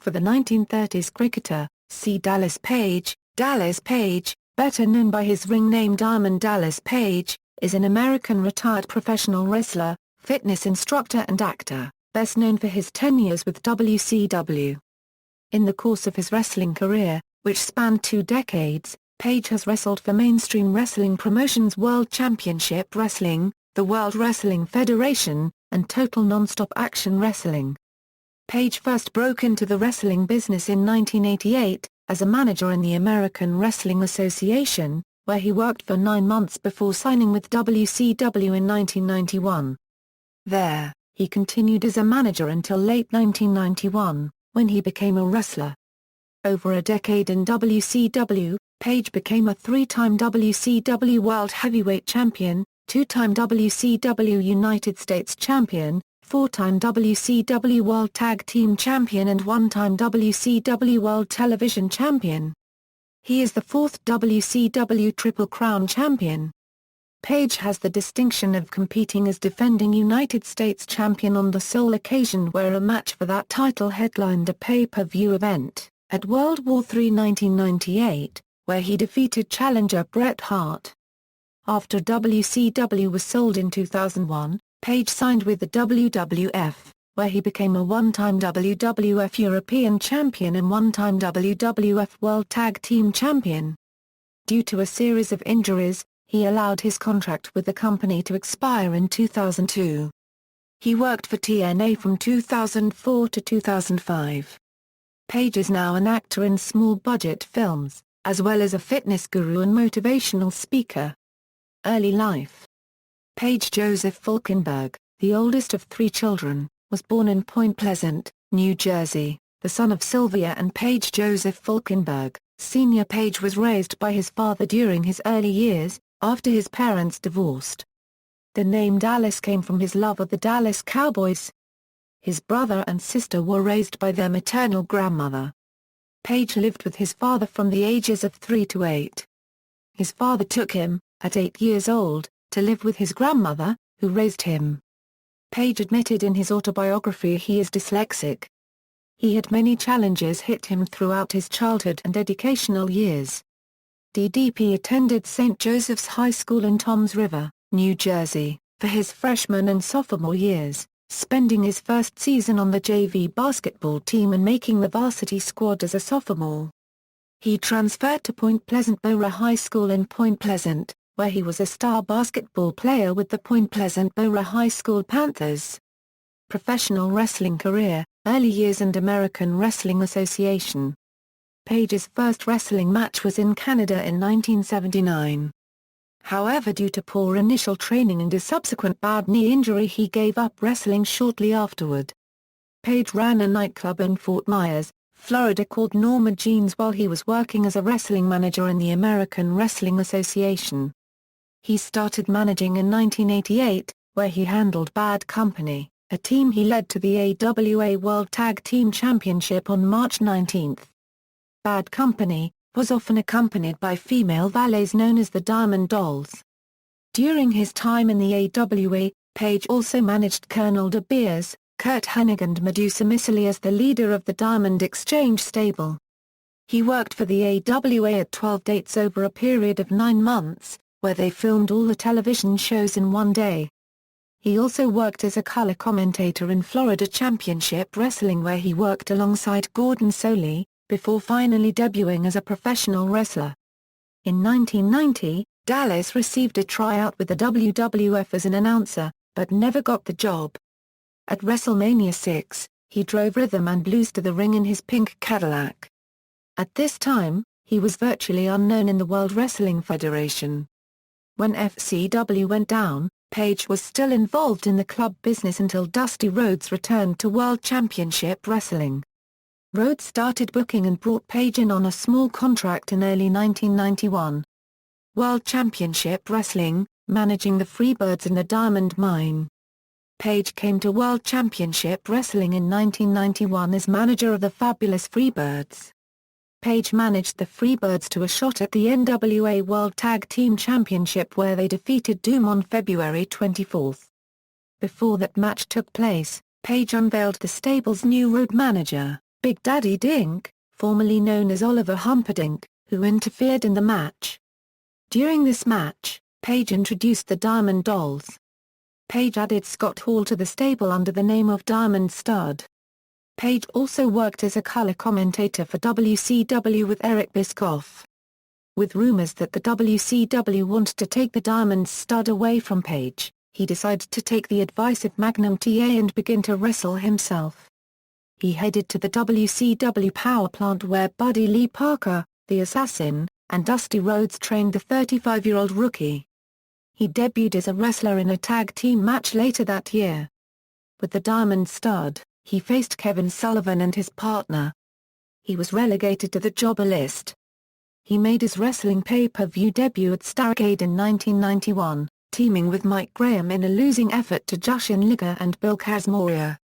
for the 1930s cricketer, C. Dallas Page. Dallas Page, better known by his ring name Diamond Dallas Page, is an American retired professional wrestler, fitness instructor and actor, best known for his tenures with WCW. In the course of his wrestling career, which spanned 2 decades, Page has wrestled for mainstream wrestling promotions World Championship Wrestling, the World Wrestling Federation, and Total Nonstop Action Wrestling. Page first broke into the wrestling business in 1988, as a manager in the American Wrestling Association, where he worked for 9 months before signing with WCW in 1991. There, he continued as a manager until late 1991, when he became a wrestler. Over a decade in WCW, Page became a 3-time WCW World Heavyweight Champion, 2-time WCW United States Champion, 4-time WCW World Tag Team Champion and 1-time WCW World Television Champion. He is the 4th WCW Triple Crown Champion. Page has the distinction of competing as defending United States Champion on the sole occasion where a match for that title headlined a pay-per-view event, at World War III 1998, where he defeated challenger Bret Hart. After WCW was sold in 2001, Page signed with the WWF, where he became a 1-time WWF European Champion and 1-time WWF World Tag Team Champion. Due to a series of injuries, he allowed his contract with the company to expire in 2002. He worked for TNA from 2004 to 2005. Page is now an actor in small-budget films, as well as a fitness guru and motivational speaker. Early life. Page Joseph Falkinburg, the oldest of 3 children, was born in Point Pleasant, New Jersey, the son of Sylvia and Page Joseph Falkinburg. Senior Page was raised by his father during his early years, after his parents divorced. The name Dallas came from his love of the Dallas Cowboys. His brother and sister were raised by their maternal grandmother. Page lived with his father from the ages of 3 to 8. His father took him, at 8 years old, to live with his grandmother, who raised him. Page admitted in his autobiography he is dyslexic. He had many challenges hit him throughout his childhood and educational years. DDP attended St. Joseph's High School in Toms River, New Jersey, for his freshman and sophomore years, spending his first season on the JV basketball team and making the varsity squad as a sophomore. He transferred to Point Pleasant Borough High School in Point Pleasant, where he was a star basketball player with the Point Pleasant Borough High School Panthers. Professional wrestling career, early years and American Wrestling Association. Page's first wrestling match was in Canada in 1979. However, due to poor initial training and a subsequent bad knee injury, he gave up wrestling shortly afterward. Page ran a nightclub in Fort Myers, Florida called Norma Jean's while he was working as a wrestling manager in the American Wrestling Association. He started managing in 1988, where he handled Bad Company, a team he led to the AWA World Tag Team Championship on March 19. Bad Company was often accompanied by female valets known as the Diamond Dolls. During his time in the AWA, Page also managed Colonel De Beers, Kurt Hennig and Medusa Miceli as the leader of the Diamond Exchange stable. He worked for the AWA at 12 dates over a period of 9 months, where they filmed all the television shows in one day. He also worked as a color commentator in Florida Championship Wrestling where he worked alongside Gordon Solie, before finally debuting as a professional wrestler. In 1990, Dallas received a tryout with the WWF as an announcer, but never got the job. At WrestleMania 6, he drove rhythm and blues to the ring in his pink Cadillac. At this time, he was virtually unknown in the World Wrestling Federation. When FCW went down, Page was still involved in the club business until Dusty Rhodes returned to World Championship Wrestling. Rhodes started booking and brought Page in on a small contract in early 1991. World Championship Wrestling, managing the Freebirds in the Diamond Mine. Page came to World Championship Wrestling in 1991 as manager of the Fabulous Freebirds. Page managed the Freebirds to a shot at the NWA World Tag Team Championship where they defeated Doom on February 24. Before that match took place, Page unveiled the stable's new road manager, Big Daddy Dink, formerly known as Oliver Humperdinck, who interfered in the match. During this match, Page introduced the Diamond Dolls. Page added Scott Hall to the stable under the name of Diamond Stud. Page also worked as a color commentator for WCW with Eric Bischoff. With rumors that the WCW wanted to take the Diamond Stud away from Page, he decided to take the advice of Magnum TA and begin to wrestle himself. He headed to the WCW power plant where Buddy Lee Parker, the Assassin, and Dusty Rhodes trained the 35-year-old rookie. He debuted as a wrestler in a tag team match later that year. With the Diamond Stud, he faced Kevin Sullivan and his partner. He was relegated to the jobber list. He made his wrestling pay-per-view debut at Starrcade in 1991, teaming with Mike Graham in a losing effort to Jushin Liger and Bill Kazmaier.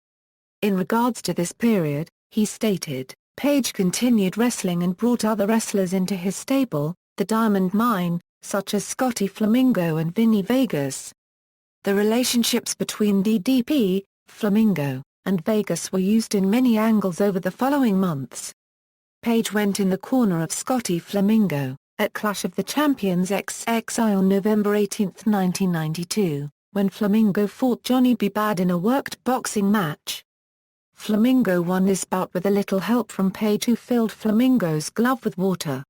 In regards to this period, he stated, Page continued wrestling and brought other wrestlers into his stable, the Diamond Mine, such as Scotty Flamingo and Vinny Vegas. The relationships between DDP, Flamingo, and Vegas were used in many angles over the following months. Page went in the corner of Scotty Flamingo, at Clash of the Champions XXI on November 18, 1992, when Flamingo fought Johnny B. Bad in a worked boxing match. Flamingo won this bout with a little help from Page, who filled Flamingo's glove with water.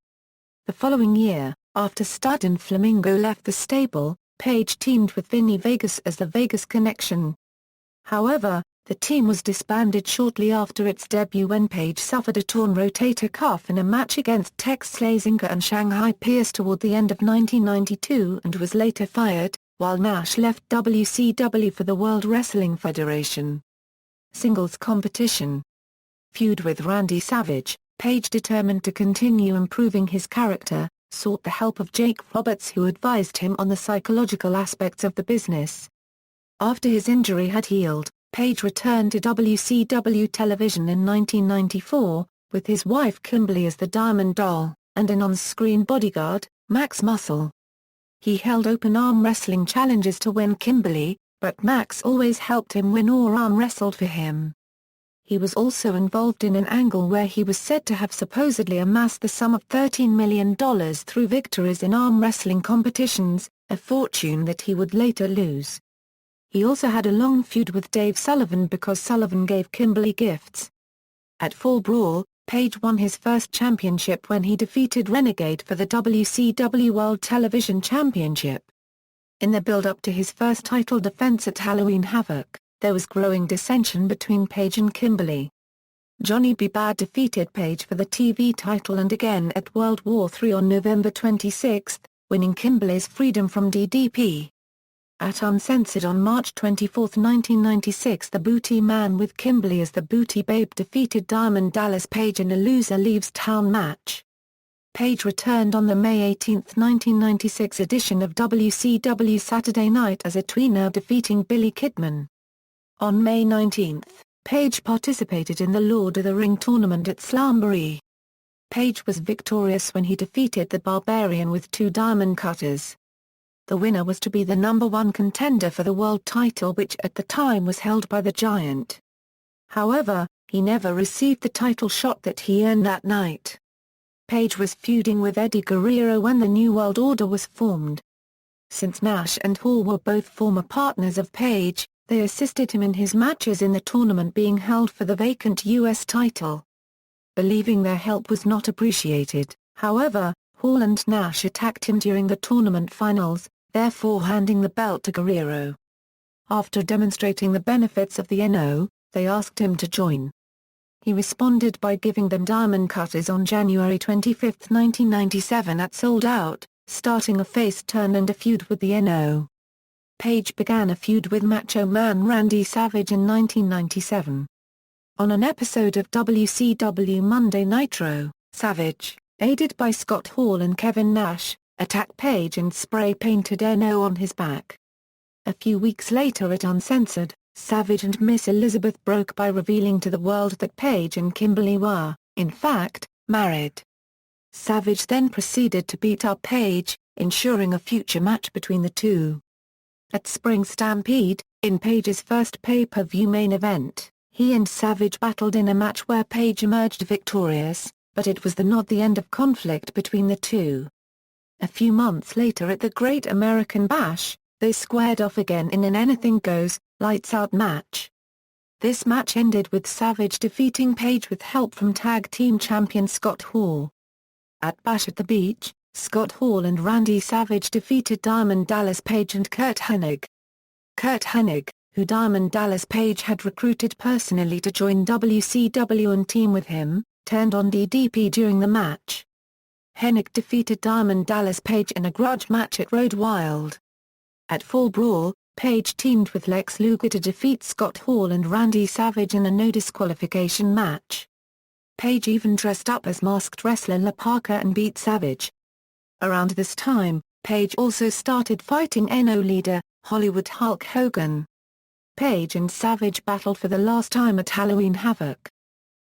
The following year, after Stud and Flamingo left the stable, Page teamed with Vinny Vegas as the Vegas Connection. However, the team was disbanded shortly after its debut when Page suffered a torn rotator cuff in a match against Tex Slazenger and Shanghai Pierce toward the end of 1992 and was later fired, while Nash left WCW for the World Wrestling Federation. Singles competition. Feud with Randy Savage, Page, determined to continue improving his character, sought the help of Jake Roberts, who advised him on the psychological aspects of the business. After his injury had healed, Page returned to WCW television in 1994, with his wife Kimberly as the Diamond Doll, and an on-screen bodyguard, Max Muscle. He held open arm wrestling challenges to win Kimberly, but Max always helped him win or arm wrestled for him. He was also involved in an angle where he was said to have supposedly amassed the sum of $13 million through victories in arm wrestling competitions, a fortune that he would later lose. He also had a long feud with Dave Sullivan because Sullivan gave Kimberly gifts. At Fall Brawl, Page won his first championship when he defeated Renegade for the WCW World Television Championship. In the build-up to his first title defense at Halloween Havoc, there was growing dissension between Page and Kimberly. Johnny B. Bad defeated Page for the TV title and again at World War III on November 26, winning Kimberly's freedom from DDP. At Uncensored on March 24, 1996, the Booty Man with Kimberly as the Booty Babe defeated Diamond Dallas Page in a loser leaves town match. Page returned on the May 18, 1996 edition of WCW Saturday Night as a tweener, defeating Billy Kidman. On May 19, Page participated in the Lord of the Ring tournament at Slamboree. Page was victorious when he defeated the Barbarian with 2 diamond cutters. The winner was to be the #1 contender for the world title, which at the time was held by the Giant. However, he never received the title shot that he earned that night. Page was feuding with Eddie Guerrero when the New World Order was formed. Since Nash and Hall were both former partners of Page, they assisted him in his matches in the tournament being held for the vacant U.S. title. Believing their help was not appreciated, however, Hall and Nash attacked him during the tournament finals, therefore handing the belt to Guerrero. After demonstrating the benefits of the NO, they asked him to join. He responded by giving them diamond cutters on January 25, 1997 at Sold Out, starting a face turn and a feud with the NO. Page began a feud with Macho Man Randy Savage in 1997. On an episode of WCW Monday Nitro, Savage, aided by Scott Hall and Kevin Nash, attacked Page and spray-painted NO on his back. A few weeks later at Uncensored, Savage and Miss Elizabeth broke by revealing to the world that Page and Kimberly were, in fact, married. Savage then proceeded to beat up Page, ensuring a future match between the two. At Spring Stampede, in Page's first pay-per-view main event, He and Savage battled in a match where Page emerged victorious, but it was not the end of conflict between the two. A few months later at the Great American Bash, they squared off again in an Anything Goes, lights-out match. This match ended with Savage defeating Page with help from tag team champion Scott Hall. At Bash at the Beach, Scott Hall and Randy Savage defeated Diamond Dallas Page and Curt Hennig. Curt Hennig, who Diamond Dallas Page had recruited personally to join WCW and team with him, turned on DDP during the match. Hennig defeated Diamond Dallas Page in a grudge match at Road Wild. At Fall Brawl, Page teamed with Lex Luger to defeat Scott Hall and Randy Savage in a no disqualification match. Page even dressed up as masked wrestler La Parka and beat Savage. Around this time, Page also started fighting NO leader, Hollywood Hulk Hogan. Page and Savage battled for the last time at Halloween Havoc.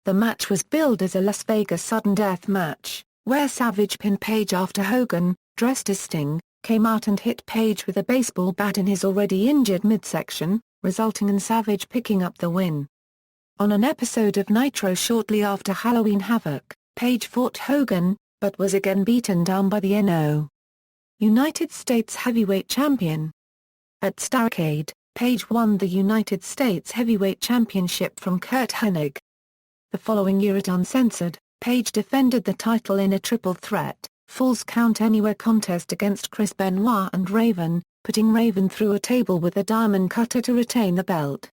The match was billed as a Las Vegas sudden death match, where Savage pinned Page after Hogan, dressed as Sting, came out and hit Page with a baseball bat in his already injured midsection, resulting in Savage picking up the win. On an episode of Nitro shortly after Halloween Havoc, Page fought Hogan, but was again beaten down by the NO. United States Heavyweight Champion. At Starrcade, Page won the United States Heavyweight Championship from Curt Hennig. The following year at Uncensored, Page defended the title in a triple threat, Falls Count Anywhere contest against Chris Benoit and Raven, putting Raven through a table with a diamond cutter to retain the belt.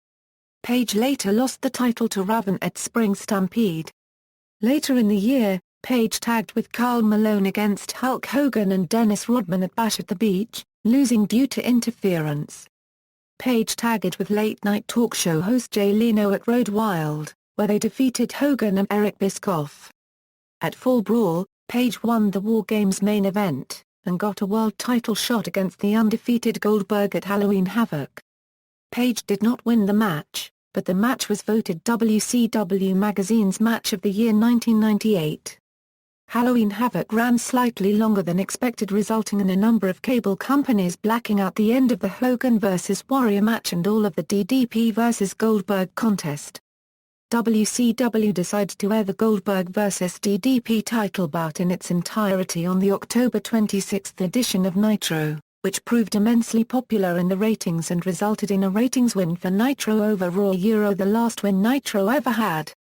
Page later lost the title to Raven at Spring Stampede. Later in the year, Page tagged with Karl Malone against Hulk Hogan and Dennis Rodman at Bash at the Beach, losing due to interference. Page tagged with late-night talk show host Jay Leno at Road Wild, where they defeated Hogan and Eric Bischoff. At Fall Brawl, Page won the War Games main event, and got a world title shot against the undefeated Goldberg at Halloween Havoc. Page did not win the match, but the match was voted WCW Magazine's Match of the Year 1998. Halloween Havoc ran slightly longer than expected, resulting in a number of cable companies blacking out the end of the Hogan vs. Warrior match and all of the DDP vs. Goldberg contest. WCW decided to air the Goldberg vs. DDP title bout in its entirety on the October 26 edition of Nitro, which proved immensely popular in the ratings and resulted in a ratings win for Nitro over Raw, the last win Nitro ever had.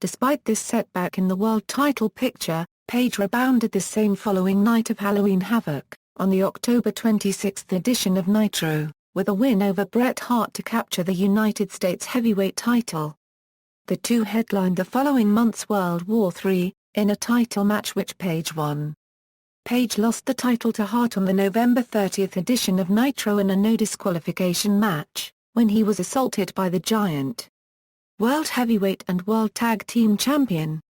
Despite this setback in the world title picture, Page rebounded the same following night of Halloween Havoc, on the October 26 edition of Nitro, with a win over Bret Hart to capture the United States heavyweight title. The two headlined the following month's World War III, in a title match which Page won. Page lost the title to Hart on the November 30 edition of Nitro in a no disqualification match, when he was assaulted by the Giant. World Heavyweight and World Tag Team Champion.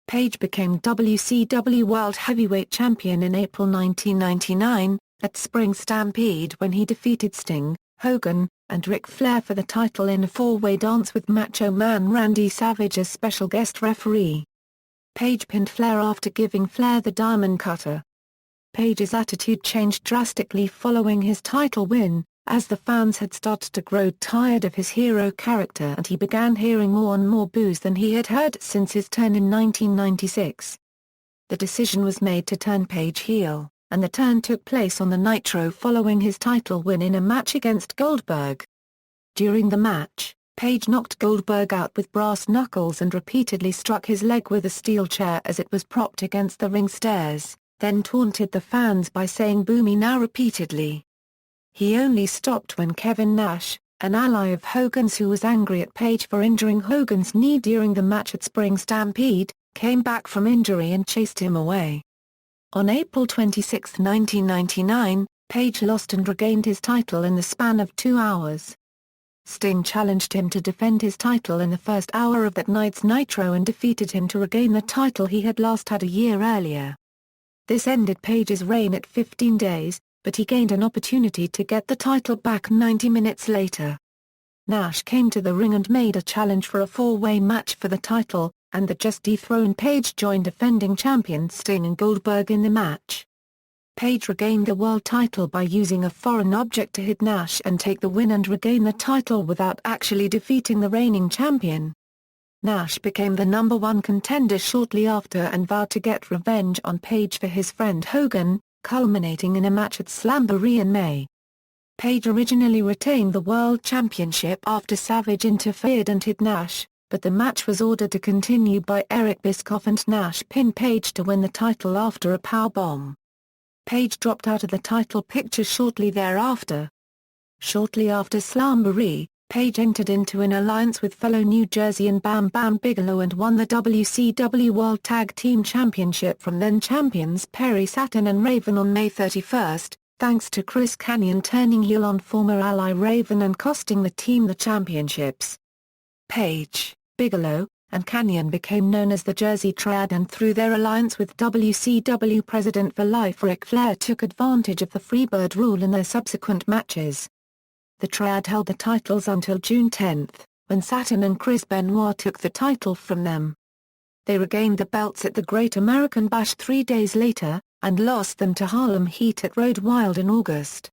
Page became WCW World Heavyweight Champion in April 1999, at Spring Stampede when he defeated Sting, Hogan, and Ric Flair for the title in a four-way dance with Macho Man Randy Savage as special guest referee. Page pinned Flair after giving Flair the diamond cutter. Page's attitude changed drastically following his title win, as the fans had started to grow tired of his hero character and he began hearing more and more boos than he had heard since his turn in 1996. The decision was made to turn Page heel, and the turn took place on the Nitro following his title win in a match against Goldberg. During the match, Page knocked Goldberg out with brass knuckles and repeatedly struck his leg with a steel chair as it was propped against the ring stairs, then taunted the fans by saying "Boo me now" repeatedly. He only stopped when Kevin Nash, an ally of Hogan's who was angry at Page for injuring Hogan's knee during the match at Spring Stampede, came back from injury and chased him away. On April 26, 1999, Page lost and regained his title in the span of 2 hours. Sting challenged him to defend his title in the first hour of that night's Nitro and defeated him to regain the title he had last had a year earlier. This ended Page's reign at 15 days, but he gained an opportunity to get the title back 90 minutes later. Nash came to the ring and made a challenge for a four-way match for the title, and the just dethroned Page joined defending champion Sting and Goldberg in the match. Page regained the world title by using a foreign object to hit Nash and take the win and regain the title without actually defeating the reigning champion. Nash became the number one contender shortly after and vowed to get revenge on Page for his friend Hogan, culminating in a match at Slamboree in May. Page originally retained the World Championship after Savage interfered and hit Nash, but the match was ordered to continue by Eric Bischoff and Nash pinned Page to win the title after a powerbomb. Page dropped out of the title picture shortly thereafter. Shortly after Slamboree, Page entered into an alliance with fellow New Jersey and Bam Bam Bigelow and won the WCW World Tag Team Championship from then-champions Perry Saturn and Raven on May 31, thanks to Chris Kanyon turning heel on former ally Raven and costing the team the championships. Page, Bigelow, and Kanyon became known as the Jersey Triad, and through their alliance with WCW President for Life Ric Flair took advantage of the Freebird rule in their subsequent matches. The Triad held the titles until June 10, when Saturn and Chris Benoit took the title from them. They regained the belts at the Great American Bash 3 days later, and lost them to Harlem Heat at Road Wild in August.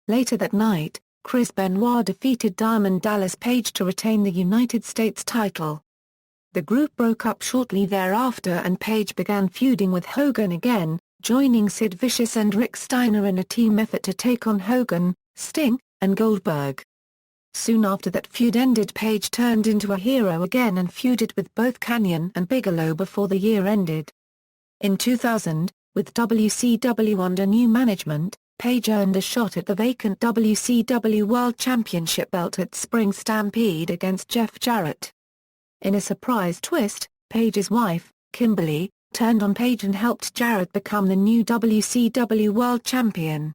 Later that night, Chris Benoit defeated Diamond Dallas Page to retain the United States title. The group broke up shortly thereafter and Page began feuding with Hogan again, joining Sid Vicious and Rick Steiner in a team effort to take on Hogan, Sting, and Goldberg. Soon after that feud ended, Page turned into a hero again and feuded with both Kanyon and Bigelow before the year ended. In 2000, with WCW under new management, Page earned a shot at the vacant WCW World Championship belt at Spring Stampede against Jeff Jarrett. In a surprise twist, Page's wife, Kimberly, turned on Page and helped Jarrett become the new WCW World Champion.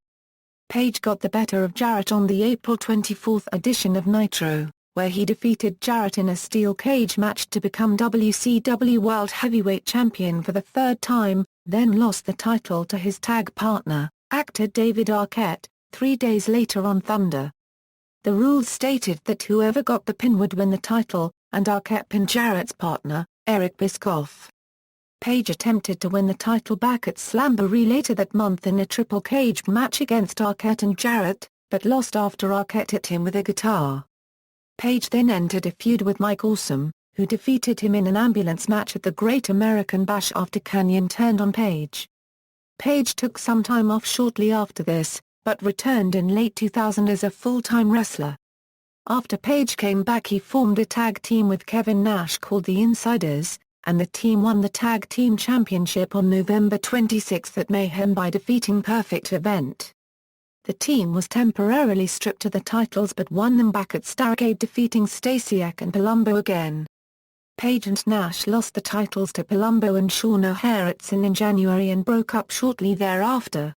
Page got the better of Jarrett on the April 24 edition of Nitro, where he defeated Jarrett in a steel cage match to become WCW World Heavyweight Champion for the third time, then lost the title to his tag partner, actor David Arquette, 3 days later on Thunder. The rules stated that whoever got the pin would win the title, and Arquette pinned Jarrett's partner, Eric Bischoff. Page attempted to win the title back at Slamboree later that month in a triple cage match against Arquette and Jarrett, but lost after Arquette hit him with a guitar. Page then entered a feud with Mike Awesome, who defeated him in an ambulance match at the Great American Bash after Kanyon turned on Page. Page took some time off shortly after this, but returned in late 2000 as a full-time wrestler. After Page came back, he formed a tag team with Kevin Nash called the Insiders, and the team won the Tag Team Championship on November 26 at Mayhem by defeating Perfect Event. The team was temporarily stripped of the titles but won them back at Starrcade, defeating Stasiak and Palumbo again. Page and Nash lost the titles to Palumbo and Sean O'Haire at Sin in January and broke up shortly thereafter.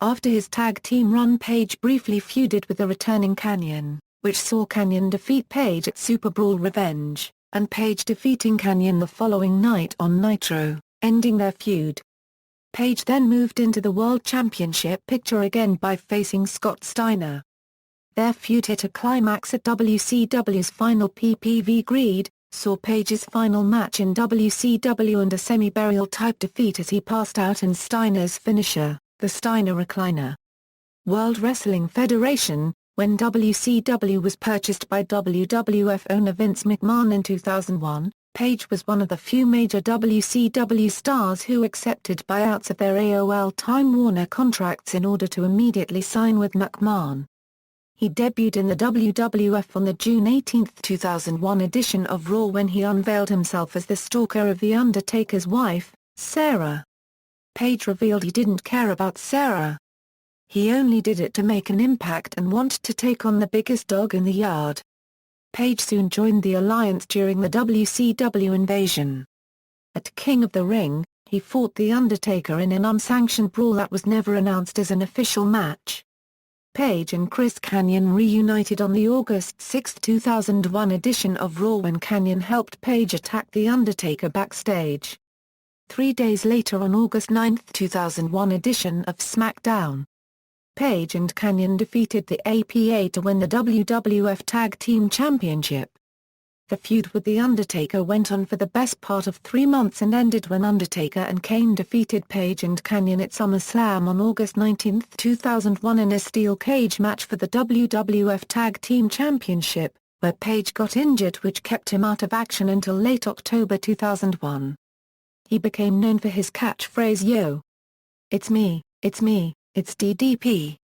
After his tag team run, Page briefly feuded with the returning Kanyon, which saw Kanyon defeat Page at Super Brawl Revenge, and Page defeating Kanyon the following night on Nitro, ending their feud. Page then moved into the World Championship picture again by facing Scott Steiner. Their feud hit a climax at WCW's final PPV Greed, saw Page's final match in WCW and a semi-burial type defeat as he passed out in Steiner's finisher, the Steiner Recliner. World Wrestling Federation. When WCW was purchased by WWF owner Vince McMahon in 2001, Page was one of the few major WCW stars who accepted buyouts of their AOL Time Warner contracts in order to immediately sign with McMahon. He debuted in the WWF on the June 18, 2001 edition of Raw when he unveiled himself as the stalker of The Undertaker's wife, Sarah. Page revealed he didn't care about Sarah. He only did it to make an impact and wanted to take on the biggest dog in the yard. Page soon joined the Alliance during the WCW invasion. At King of the Ring, he fought The Undertaker in an unsanctioned brawl that was never announced as an official match. Page and Chris Kanyon reunited on the August 6, 2001 edition of Raw when Kanyon helped Page attack The Undertaker backstage. 3 days later on August 9, 2001 edition of SmackDown, Page and Kanyon defeated the APA to win the WWF Tag Team Championship. The feud with The Undertaker went on for the best part of 3 months and ended when Undertaker and Kane defeated Page and Kanyon at SummerSlam on August 19, 2001 in a steel cage match for the WWF Tag Team Championship, where Page got injured which kept him out of action until late October 2001. He became known for his catchphrase "Yo! It's me, it's DDP."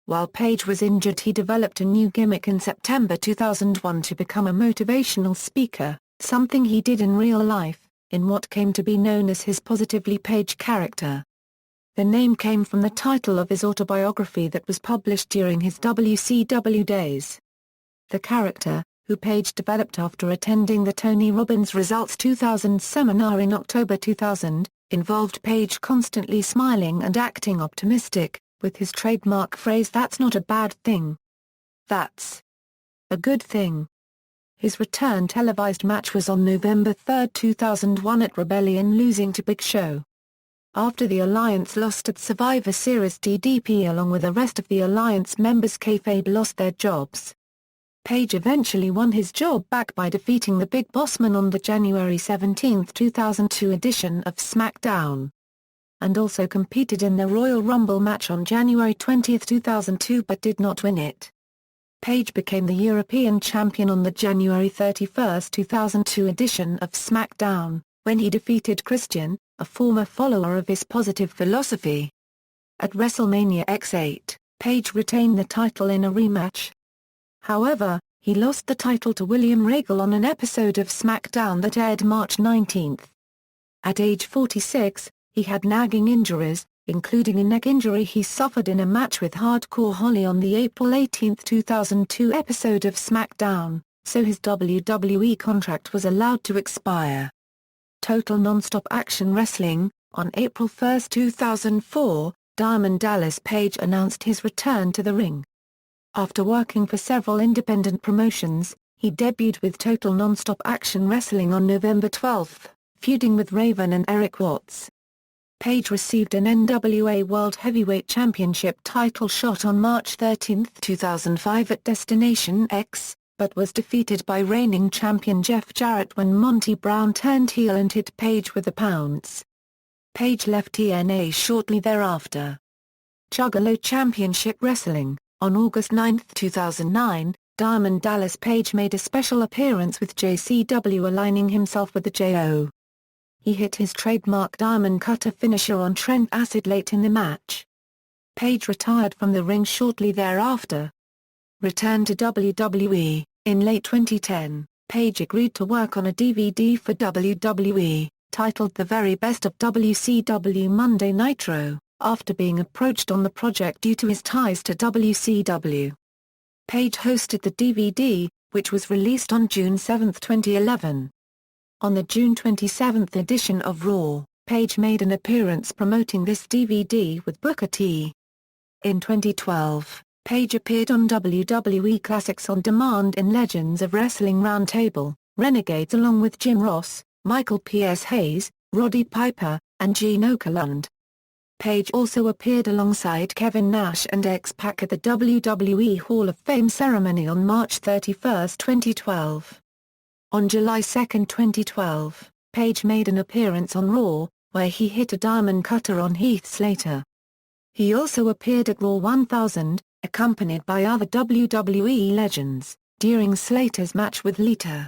While Page was injured he developed a new gimmick in September 2001 to become a motivational speaker, something he did in real life, in what came to be known as his Positively Page character. The name came from the title of his autobiography that was published during his WCW days. The character, who Page developed after attending the Tony Robbins Results 2000 seminar in October 2000, involved Page constantly smiling and acting optimistic, with his trademark phrase "That's not a bad thing. That's a good thing." His return televised match was on November 3, 2001 at Rebellion, losing to Big Show. After the Alliance lost at Survivor Series, DDP along with the rest of the Alliance members kayfabe lost their jobs. Page eventually won his job back by defeating the Big Boss Man on the January 17, 2002 edition of SmackDown, and also competed in the Royal Rumble match on January 20, 2002 but did not win it. Page became the European champion on the January 31, 2002 edition of SmackDown, when he defeated Christian, a former follower of his positive philosophy. At WrestleMania X8, Page retained the title in a rematch. However, he lost the title to William Regal on an episode of SmackDown that aired March 19. At age 46, he had nagging injuries, including a neck injury he suffered in a match with Hardcore Holly on the April 18, 2002 episode of SmackDown, so his WWE contract was allowed to expire. Total Nonstop Action Wrestling. On April 1, 2004, Diamond Dallas Page announced his return to the ring. After working for several independent promotions, he debuted with Total Nonstop Action Wrestling on November 12, feuding with Raven and Eric Watts. Page received an NWA World Heavyweight Championship title shot on March 13, 2005 at Destination X, but was defeated by reigning champion Jeff Jarrett when Monty Brown turned heel and hit Page with the pounce. Page left TNA shortly thereafter. Juggalo Championship Wrestling. On August 9, 2009, Diamond Dallas Page made a special appearance with JCW, aligning himself with the JO. He hit his trademark Diamond Cutter finisher on Trent Acid late in the match. Page retired from the ring shortly thereafter. Returned to WWE. In late 2010, Page agreed to work on a DVD for WWE, titled The Very Best of WCW Monday Nitro, after being approached on the project due to his ties to WCW. Page hosted the DVD, which was released on June 7, 2011. On the June 27 edition of Raw, Page made an appearance promoting this DVD with Booker T. In 2012, Page appeared on WWE Classics on Demand in Legends of Wrestling Roundtable, Renegades along with Jim Ross, Michael P.S. Hayes, Roddy Piper, and Gene Okerlund. Page also appeared alongside Kevin Nash and X-Pac at the WWE Hall of Fame ceremony on March 31, 2012. On July 2, 2012, Page made an appearance on Raw, where he hit a diamond cutter on Heath Slater. He also appeared at Raw 1000, accompanied by other WWE legends, during Slater's match with Lita.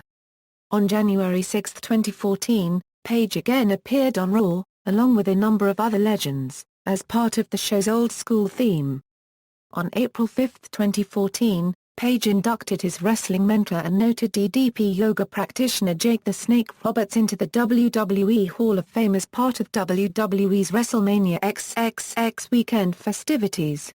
On January 6, 2014, Page again appeared on Raw, along with a number of other legends, as part of the show's old school theme. On April 5, 2014, Page inducted his wrestling mentor and noted DDP yoga practitioner Jake the Snake Roberts into the WWE Hall of Fame as part of WWE's WrestleMania XXX weekend festivities.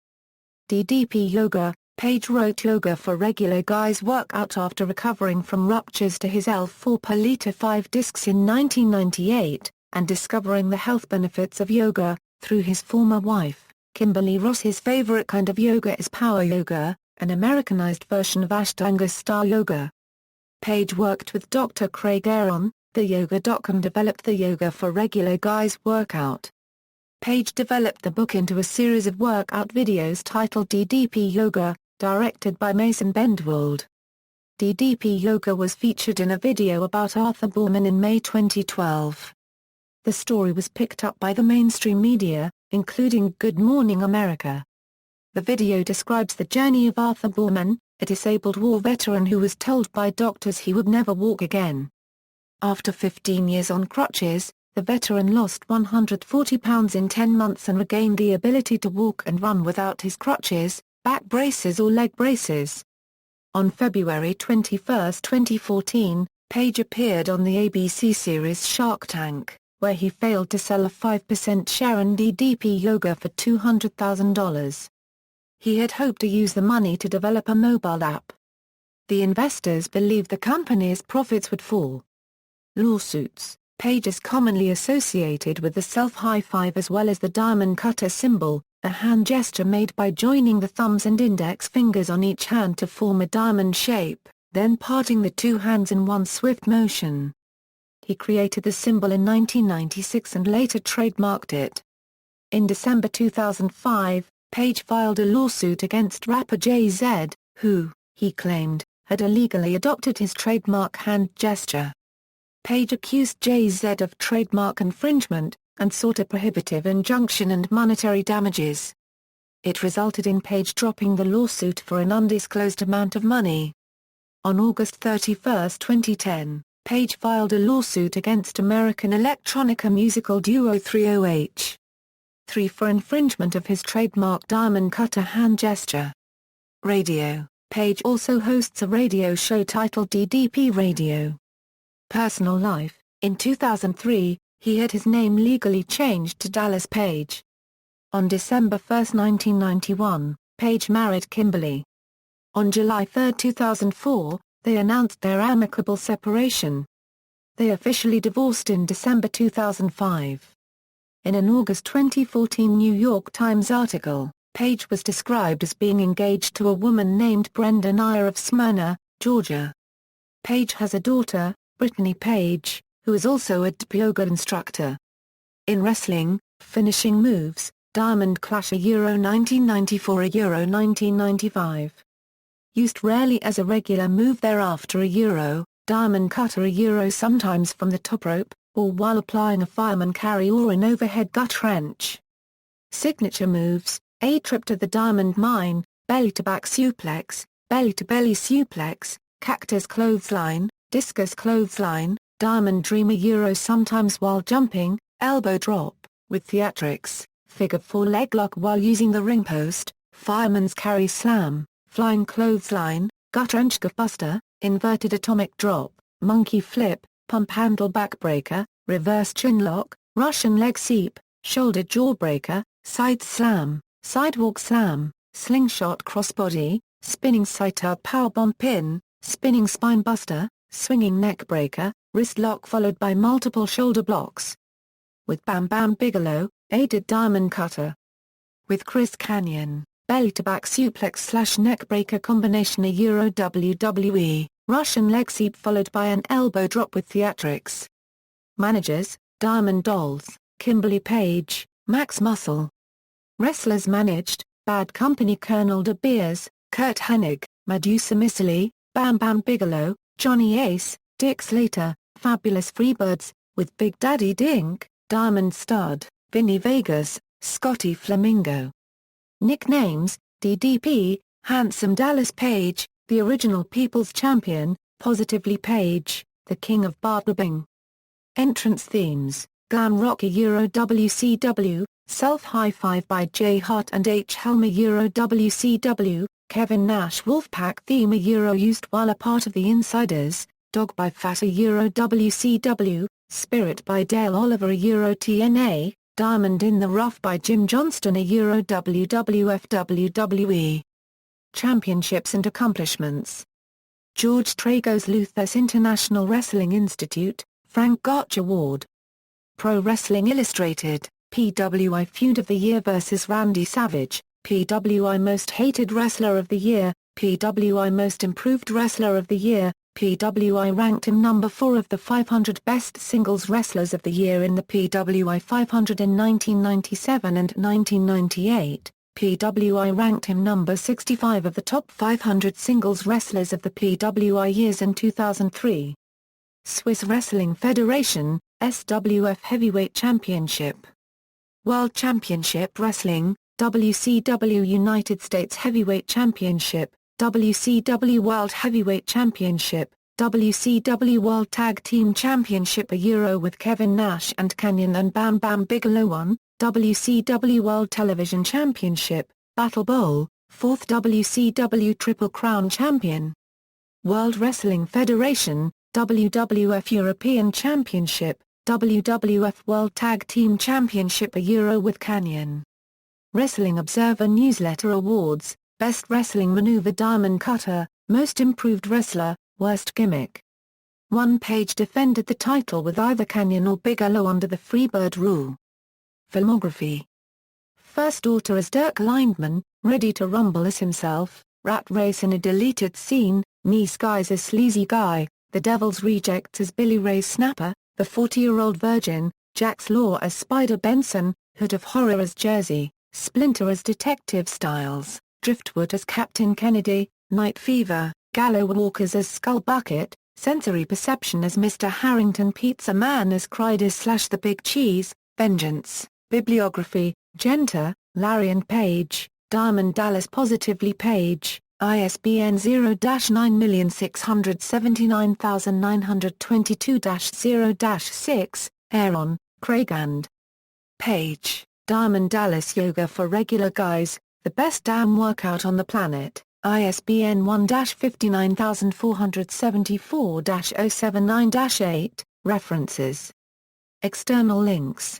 DDP Yoga. Page wrote Yoga for Regular Guys workout after recovering from ruptures to his L4 per liter 5 discs in 1998, and discovering the health benefits of yoga, through his former wife, Kimberly Ross. His favorite kind of yoga is power yoga, an Americanized version of Ashtanga-style yoga. Page worked with Dr. Craig Aaron, the yoga doc, and developed the Yoga for Regular Guys workout. Page developed the book into a series of workout videos titled DDP Yoga, directed by Mason Bendwald. DDP Yoga was featured in a video about Arthur Boorman in May 2012. The story was picked up by the mainstream media, including Good Morning America. The video describes the journey of Arthur Boorman, a disabled war veteran who was told by doctors he would never walk again. After 15 years on crutches, the veteran lost 140 pounds in 10 months and regained the ability to walk and run without his crutches, back braces or leg braces. On February 21, 2014, Page appeared on the ABC series Shark Tank, where he failed to sell a 5% share in DDP Yoga for $200,000. He had hoped to use the money to develop a mobile app. The investors believed the company's profits would fall. Lawsuits. Page is commonly associated with the self-high five as well as the diamond cutter symbol, a hand gesture made by joining the thumbs and index fingers on each hand to form a diamond shape, then parting the two hands in one swift motion. He created the symbol in 1996 and later trademarked it. In December 2005, Page filed a lawsuit against rapper Jay-Z, who, he claimed, had illegally adopted his trademark hand gesture. Page accused Jay-Z of trademark infringement, and sought a prohibitive injunction and monetary damages. It resulted in Page dropping the lawsuit for an undisclosed amount of money. On August 31, 2010, Page filed a lawsuit against American electronica musical duo 30H. 3 for infringement of his trademark diamond cutter hand gesture. Radio. Page also hosts a radio show titled DDP Radio. Personal life. In 2003, he had his name legally changed to Dallas Page. On December 1, 1991, Page married Kimberly. On July 3, 2004, they announced their amicable separation. They officially divorced in December 2005. In an August 2014 New York Times article, Page was described as being engaged to a woman named Brenda Nair of Smyrna, Georgia. Page has a daughter, Brittany Page, who is also a DDP yoga instructor. In wrestling, finishing moves, Diamond Clash Euro 1994 Euro 1995. Used rarely as a regular move thereafter Euro, Diamond Cutter Euro sometimes from the top rope, or while applying a fireman carry or an overhead gut wrench. Signature moves, A-trip to the diamond mine, belly to back suplex, belly to belly suplex, cactus clothesline, discus clothesline, diamond dreamer Euro sometimes while jumping, elbow drop, with theatrics, figure 4 leg lock while using the ring post, fireman's carry slam, flying clothesline, gut wrench buster, inverted atomic drop, monkey flip, pump handle backbreaker, reverse chin lock, Russian leg sweep, shoulder jawbreaker, side slam, sidewalk slam, slingshot crossbody, spinning sidearm powerbomb pin, spinning spine buster, swinging neck breaker, wrist lock followed by multiple shoulder blocks. With Bam Bam Bigelow, aided diamond cutter. With Chris Kanyon, belly to back suplex / neck breaker combination a Euro WWE, Russian leg sweep followed by an elbow drop with theatrics. Managers, Diamond Dolls, Kimberly Page, Max Muscle. Wrestlers managed, Bad Company Colonel De Beers, Kurt Hennig, Medusa Missile, Bam Bam Bigelow, Johnny Ace, Dick Slater, Fabulous Freebirds, with Big Daddy Dink, Diamond Stud, Vinny Vegas, Scotty Flamingo. Nicknames, DDP, Handsome Dallas Page, the original People's Champion, Positively Page, the King of Barbing. Entrance themes, Glam Rock Euro WCW, Self High Five by Jay Hart and H. Helmer Euro WCW, Kevin Nash Wolfpack theme Euro used while a part of the Insiders, Dog by Fat Euro WCW, Spirit by Dale Oliver Euro TNA, Diamond in the Rough by Jim Johnston Euro WWF WWE. Championships and accomplishments. George Tragos Luthers International Wrestling Institute, Frank Gotch Award. Pro Wrestling Illustrated, PWI Feud of the Year vs Randy Savage, PWI Most Hated Wrestler of the Year, PWI Most Improved Wrestler of the Year, PWI ranked him number 4 of the 500 Best Singles Wrestlers of the Year in the PWI 500 in 1997 and 1998. PWI ranked him number 65 of the top 500 singles wrestlers of the PWI years in 2003. Swiss Wrestling Federation, SWF Heavyweight Championship. World Championship Wrestling, WCW United States Heavyweight Championship, WCW World Heavyweight Championship, WCW World Tag Team Championship a Euro with Kevin Nash and Kanyon and Bam Bam Bigelow 1, WCW World Television Championship, Battle Bowl, 4th WCW Triple Crown Champion. World Wrestling Federation, WWF European Championship, WWF World Tag Team Championship a Euro with Kanyon. Wrestling Observer Newsletter Awards, Best Wrestling Maneuver Diamond Cutter, Most Improved Wrestler, Worst Gimmick. One Page defended the title with either Kanyon or Bigelow under the Freebird rule. Filmography. First daughter as Dirk Lindman, Ready to Rumble as himself, Rat Race in a deleted scene, Nice Guys as Sleazy Guy, The Devil's Rejects as Billy Ray's Snapper, The 40-Year-Old Virgin, Jack's Law as Spider Benson, Hood of Horror as Jersey, Splinter as Detective Styles, Driftwood as Captain Kennedy, Night Fever, Gallow Walkers as Skull Bucket, Sensory Perception as Mr. Harrington, Pizza Man as Crider / The Big Cheese, Vengeance. Bibliography, Genter, Larry and Page, Diamond Dallas Positively Page, ISBN 0-9679922-0-6, Aaron, Craig and Page, Diamond Dallas Yoga for Regular Guys, The Best Damn Workout on the Planet, ISBN 1-59474-079-8, References. External links.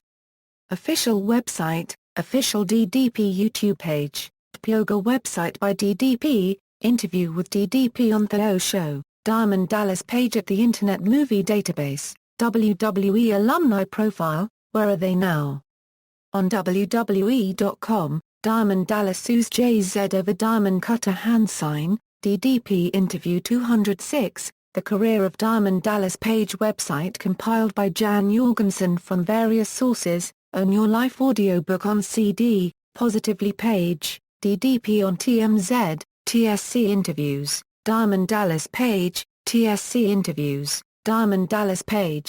Official website, official DDP YouTube page, Pyoga website by DDP, interview with DDP on The O Show, Diamond Dallas Page at the Internet Movie Database, WWE Alumni Profile, Where Are They Now? On WWE.com, Diamond Dallas sues JZ over Diamond Cutter hand sign, DDP interview 206, The Career of Diamond Dallas Page website compiled by Jan Jorgensen from various sources, Own Your Life audiobook on CD, Positively Page, DDP on TMZ, TSC interviews, Diamond Dallas Page, TSC interviews, Diamond Dallas Page.